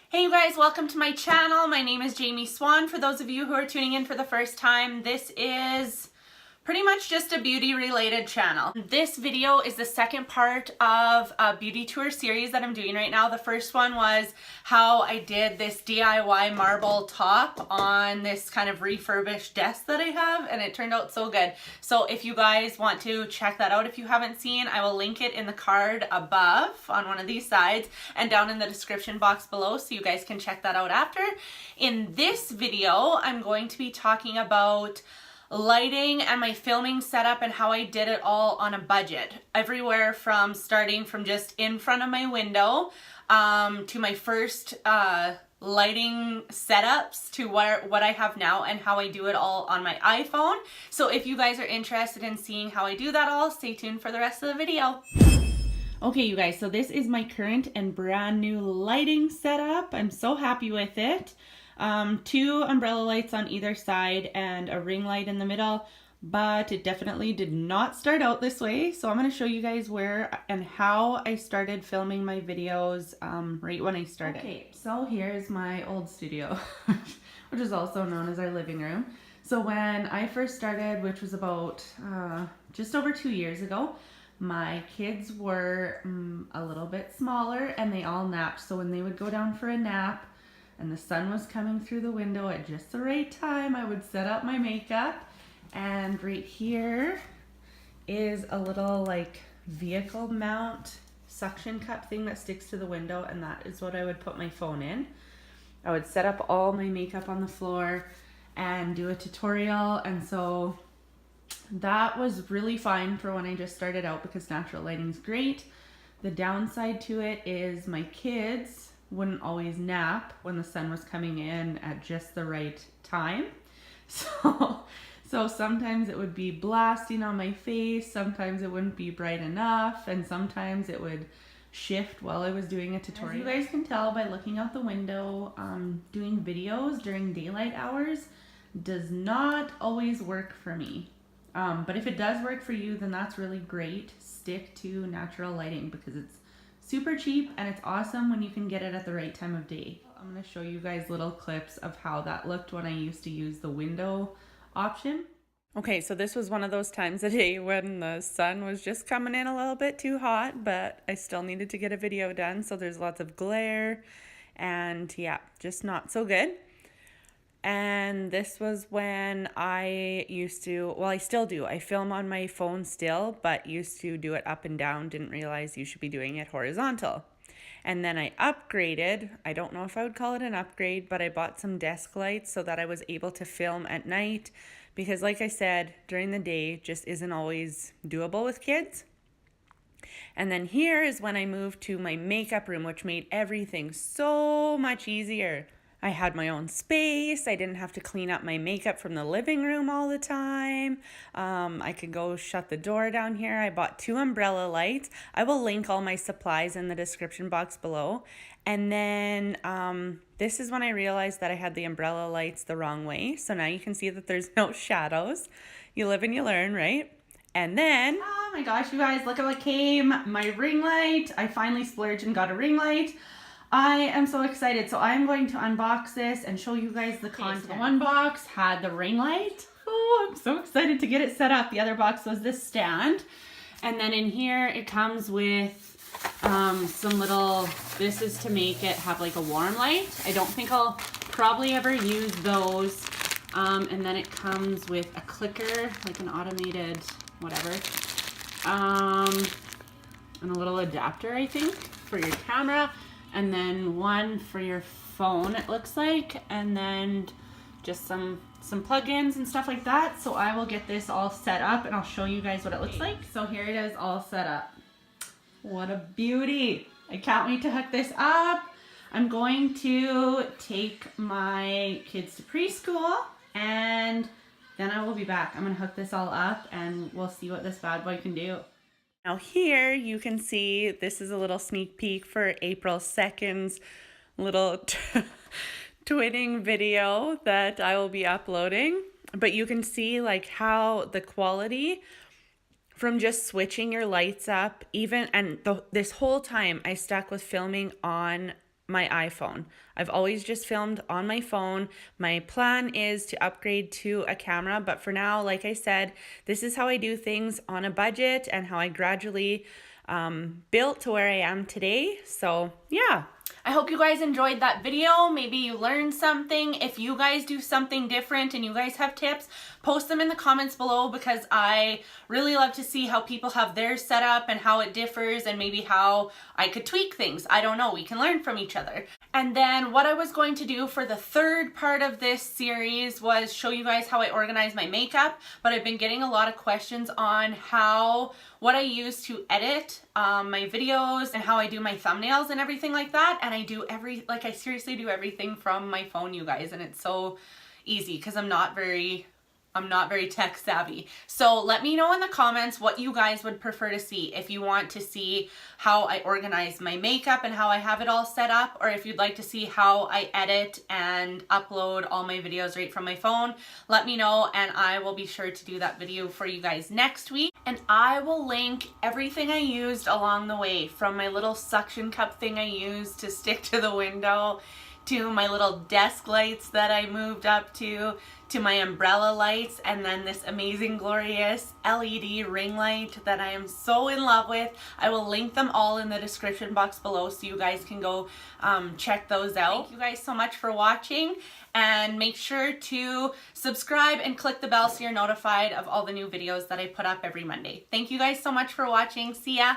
Hey you guys, welcome to my channel. My name is Jamie Swan. For those of you who are tuning in for the first time, this is pretty much just a beauty related channel. This video is the second part of a beauty tour series that I'm doing right now. The first one was how I did this DIY marble top on this kind of refurbished desk that I have, and it turned out so good. So if you guys want to check that out, if you haven't seen, I will link it in the card above on one of these sides and down in the description box below so you guys can check that out after. In this video, I'm going to be talking about lighting and my filming setup and how I did it all on a budget. Everywhere from starting from just in front of my window to my first lighting setups to what I have now and how I do it all on my iPhone. So if you guys are interested in seeing how I do that all, stay tuned for the rest of the video. Okay, you guys, so this is my current and brand new lighting setup. I'm so happy with it. 2 umbrella lights on either side and a ring light in the middle, but it definitely did not start out this way. So I'm going to show you guys where and how I started filming my videos right when I started. Okay, so here's my old studio, which is also known as our living room. So when I first started, which was about just over 2 years ago, my kids were a little bit smaller and they all napped. So when they would go down for a nap, and the sun was coming through the window at just the right time, I would set up my makeup. And right here is a little like vehicle mount suction cup thing that sticks to the window, and that is what I would put my phone in. I would set up all my makeup on the floor and do a tutorial, and so that was really fine for when I just started out because natural lighting's great. The downside to it is my kids wouldn't always nap when the sun was coming in at just the right time. So sometimes it would be blasting on my face, sometimes it wouldn't be bright enough, and sometimes it would shift while I was doing a tutorial. As you guys can tell by looking out the window, doing videos during daylight hours does not always work for me. But if it does work for you, then that's really great. Stick to natural lighting because it's super cheap and it's awesome when you can get it at the right time of day. I'm going to show you guys little clips of how that looked when I used to use the window option. Okay, so this was one of those times a day when the sun was just coming in a little bit too hot, but I still needed to get a video done, so there's lots of glare and yeah, just not so good. And this was when I used to, well, I still do. I film on my phone still, but used to do it up and down. Didn't realize you should be doing it horizontal. And then I upgraded. I don't know if I would call it an upgrade, but I bought some desk lights so that I was able to film at night. Because like I said, during the day just isn't always doable with kids. And then here is when I moved to my makeup room, which made everything so much easier. I had my own space. I didn't have to clean up my makeup from the living room all the time. I could go shut the door down here. I bought 2 umbrella lights. I will link all my supplies in the description box below. And then this is when I realized that I had the umbrella lights the wrong way. So now you can see that there's no shadows. You live and you learn, right? And then, oh my gosh, you guys, look at what came. My ring light. I finally splurged and got a ring light. I am so excited. So I'm going to unbox this and show you guys the content. So one box had the ring light. Oh, I'm so excited to get it set up. The other box was this stand. And then in here it comes with some little, this is to make it have like a warm light. I don't think I'll probably ever use those. And then it comes with a clicker, like an automated whatever. And a little adapter, I think, for your camera. And then one for your phone, it looks like, and then just some plugins and stuff like that. So I will get this all set up and I'll show you guys what it looks like. So here it is all set up. What a beauty. I can't wait to hook this up. I'm going to take my kids to preschool and then I will be back. I'm gonna hook this all up and we'll see what this bad boy can do. Now here you can see this is a little sneak peek for April 2nd's little twinning video that I will be uploading. But you can see like how the quality from just switching your lights up, even, and this whole time I stuck with filming on my iPhone. I've always just filmed on my phone. My plan is to upgrade to a camera, but for now, like I said, this is how I do things on a budget and how I gradually built to where I am today. So yeah. I hope you guys enjoyed that video. Maybe you learned something. If you guys do something different and you guys have tips, post them in the comments below, because I really love to see how people have theirs set up and how it differs, and maybe how I could tweak things. I don't know. We can learn from each other. And then what I was going to do for the third part of this series was show you guys how I organize my makeup, but I've been getting a lot of questions on what I use to edit my videos and how I do my thumbnails and everything like that. And I seriously do everything from my phone, you guys, and it's so easy because I'm not very tech savvy. So let me know in the comments what you guys would prefer to see. If you want to see how I organize my makeup and how I have it all set up, or if you'd like to see how I edit and upload all my videos right from my phone, let me know and I will be sure to do that video for you guys next week. And I will link everything I used along the way, from my little suction cup thing I used to stick to the window, to my little desk lights that I moved up to my umbrella lights, and then this amazing, glorious LED ring light that I am so in love with. I will link them all in the description box below so you guys can go check those out. Thank you guys so much for watching, and make sure to subscribe and click the bell so you're notified of all the new videos that I put up every Monday. Thank you guys so much for watching. See ya!